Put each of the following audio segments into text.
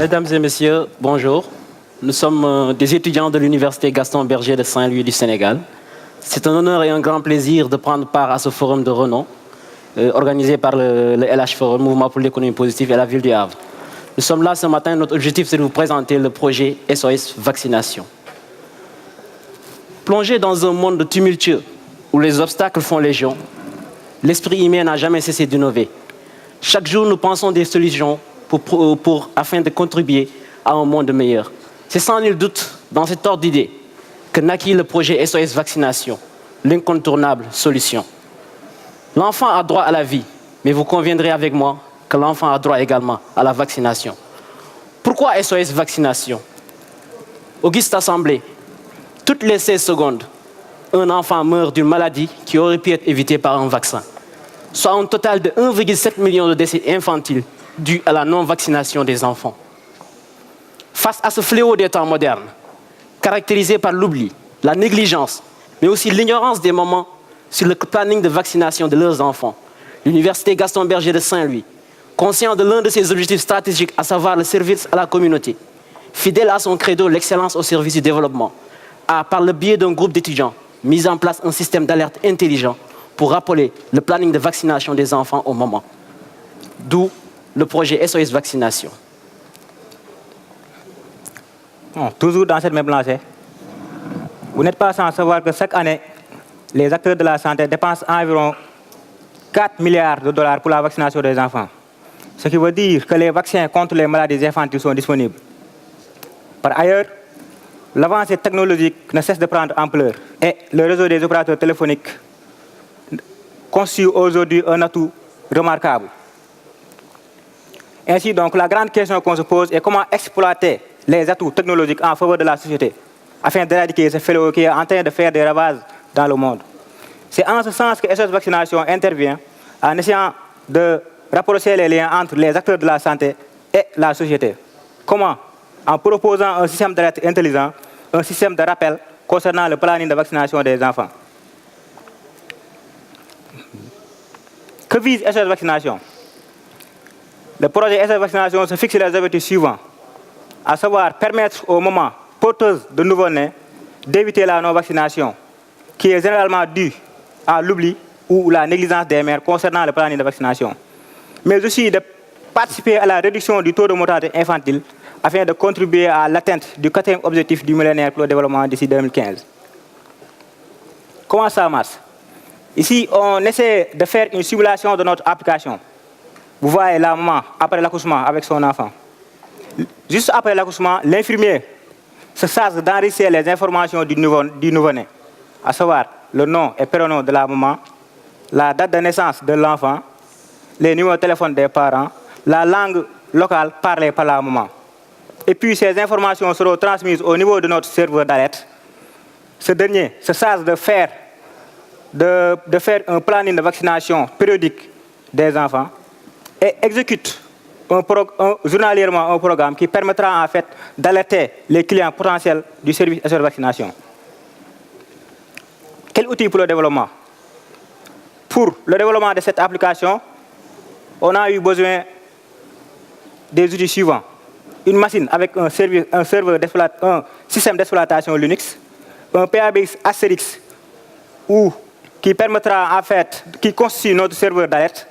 Mesdames et messieurs, bonjour. Nous sommes des étudiants de l'Université Gaston Berger de Saint-Louis du Sénégal. C'est un honneur et un grand plaisir de prendre part à ce forum de renom organisé par le LH Forum, Mouvement pour l'économie positive et la ville du Havre. Nous sommes là ce matin, notre objectif c'est de vous présenter le projet SOS Vaccination. Plongé dans un monde tumultueux où les obstacles font légion, l'esprit humain n'a jamais cessé d'innover. Chaque jour, nous pensons des solutions afin de contribuer à un monde meilleur. C'est sans nul doute dans cet ordre d'idée que naquit le projet SOS Vaccination, l'incontournable solution. L'enfant a droit à la vie, mais vous conviendrez avec moi que l'enfant a droit également à la vaccination. Pourquoi SOS Vaccination? Auguste Assemblée, toutes les 16 secondes, un enfant meurt d'une maladie qui aurait pu être évitée par un vaccin, soit un total de 1,7 million de décès infantiles dus à la non-vaccination des enfants. Face à ce fléau des temps modernes, caractérisé par l'oubli, la négligence, mais aussi l'ignorance des mamans sur le planning de vaccination de leurs enfants, l'Université Gaston Berger de Saint-Louis, conscient de l'un de ses objectifs stratégiques, à savoir le service à la communauté, fidèle à son credo, l'excellence au service du développement, a, par le biais d'un groupe d'étudiants, mis en place un système d'alerte intelligent pour rappeler le planning de vaccination des enfants au moment. D'où le projet SOS Vaccination. Toujours dans cette même lancée, vous n'êtes pas sans savoir que chaque année, les acteurs de la santé dépensent environ 4 milliards de dollars pour la vaccination des enfants. Ce qui veut dire que les vaccins contre les maladies infantiles sont disponibles. Par ailleurs, l'avancée technologique ne cesse de prendre ampleur et le réseau des opérateurs téléphoniques constitue aujourd'hui un atout remarquable. Ainsi donc, la grande question qu'on se pose est comment exploiter les atouts technologiques en faveur de la société afin d'éradiquer ce fléau qui est en train de faire des ravages dans le monde. C'est en ce sens que SOS Vaccination intervient en essayant de rapprocher les liens entre les acteurs de la santé et la société. Comment? En proposant un système d'alerte intelligent, un système de rappel concernant le planning de vaccination des enfants. Que vise SOS Vaccination? Le projet SOS Vaccination se fixe les objectifs suivants, à savoir permettre aux mamans porteuses de nouveau-nés d'éviter la non-vaccination, qui est généralement due à l'oubli ou la négligence des mères concernant le planning de vaccination, mais aussi de participer à la réduction du taux de mortalité infantile afin de contribuer à l'atteinte du 4e objectif du millénaire pour le développement d'ici 2015. Comment ça marche? Ici, on essaie de faire une simulation de notre application. Vous voyez la maman après l'accouchement avec son enfant. Juste après l'accouchement, l'infirmier se charge d'enregistrer les informations du nouveau-né, à savoir le nom et prénom de la maman, la date de naissance de l'enfant, les numéros de téléphone des parents, la langue locale parlée par la maman. Et puis ces informations seront transmises au niveau de notre serveur d'alerte. Ce dernier se charge de faire un planning de vaccination périodique des enfants et exécute journalièrement un programme qui permettra en fait d'alerter les clients potentiels du service SOS Vaccination. Quel outil pour le développement? Pour le développement de cette application, on a eu besoin des outils suivants. Une machine avec un système d'exploitation Linux, un PABX Asterix qui permettra en fait, qui constitue notre serveur d'alerte,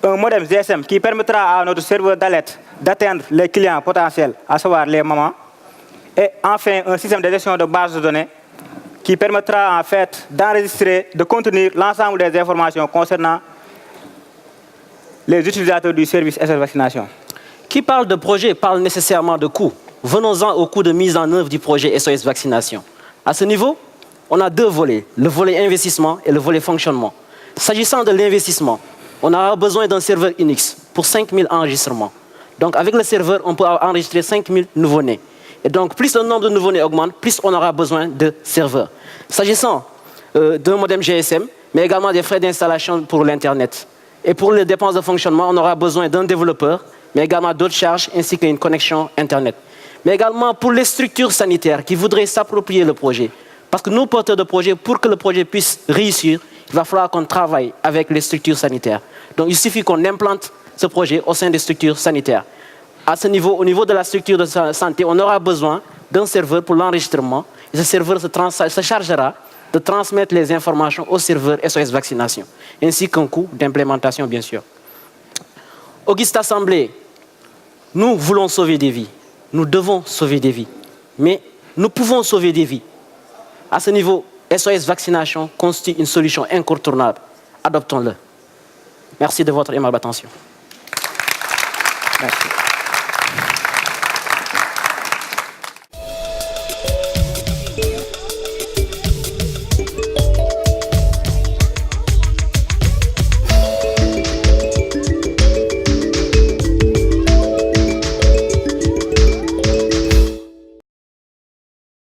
un modem GSM qui permettra à notre serveur d'alerte d'atteindre les clients potentiels, à savoir les mamans, et enfin un système de gestion de base de données qui permettra en fait d'enregistrer, de contenir l'ensemble des informations concernant les utilisateurs du service SOS Vaccination. Qui parle de projet parle nécessairement de coûts. Venons-en au coût de mise en œuvre du projet SOS Vaccination. À ce niveau, on a deux volets, le volet investissement et le volet fonctionnement. S'agissant de l'investissement, on aura besoin d'un serveur Unix pour 5000 enregistrements. Donc avec le serveur, on peut enregistrer 5000 nouveau-nés. Et donc plus le nombre de nouveau-nés augmente, plus on aura besoin de serveurs. S'agissant d'un modem GSM, mais également des frais d'installation pour l'Internet. Et pour les dépenses de fonctionnement, on aura besoin d'un développeur, mais également d'autres charges ainsi qu'une connexion Internet. Mais également pour les structures sanitaires qui voudraient s'approprier le projet. Parce que nous, porteurs de projet, pour que le projet puisse réussir, il va falloir qu'on travaille avec les structures sanitaires. Donc il suffit qu'on implante ce projet au sein des structures sanitaires. à ce niveau, au niveau de la structure de santé, on aura besoin d'un serveur pour l'enregistrement. Et ce serveur se chargera de transmettre les informations au serveur SOS Vaccination, ainsi qu'un coût d'implémentation, bien sûr. Auguste Assemblée, nous voulons sauver des vies. Nous devons sauver des vies. Mais nous pouvons sauver des vies. À ce niveau, SOS Vaccination constitue une solution incontournable. Adoptons-le. Merci de votre aimable attention. Merci.